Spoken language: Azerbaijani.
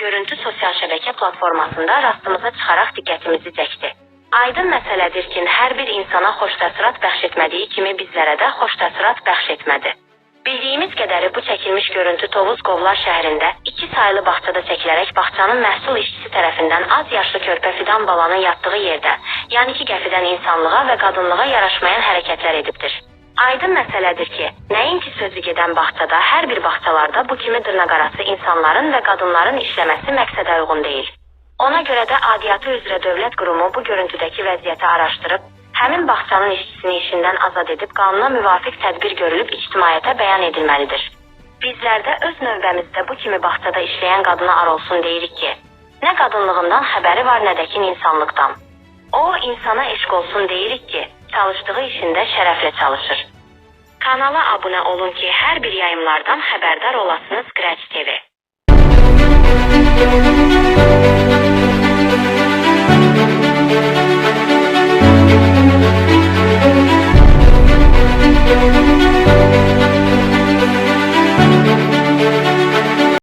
görüntü sosial şəbəkə platformasında rastımıza çıxaraq diqqətimizi çəkdi. Aydın məsələdir ki, hər bir insana xoş təəssürat bəxş etmədiyi kimi bizlərə də xoş təəssürat bəxş etmədi. Bildiyimiz qədəri bu çəkilmiş görüntü Tovuz Qovlar şəhərində 2 saylı bağçada çəkilərək bağçanın məhsul işçisi tərəfindən az yaşlı körpə Fidan balanın yatdığı yerdə, yəni ki qəfildən insanlığa və qadınlığa yaraşmayan hərəkətlər edibdir. Aydın məsələdir ki, nəinki sözü gedən bağçada, hər bir bağçalarda bu kimi dırnaqarası insanların və qadınların işləməsi məqsədə uyğun deyil. Ona görə də aidiyyatı üzrə dövlət qurumu bu görüntüdəki vəziyyəti araşdırıb, həmin bağçanın işçisini işindən azad edib qanuna müvafiq tədbir görülüb ictimaiyyətə bəyan edilməlidir. Bizlər də öz növbəmizdə bu kimi bağçada işləyən qadına ar olsun deyirik ki, nə qadınlığından xəbəri var, nə də ki insanlıqdan. O, insana eşq olsun deyirik ki, çalışdığı işində şərəflə çalışır. Kanala abunə olun ki, hər bir yayımlardan xəbərdar olasınız Scratch TV.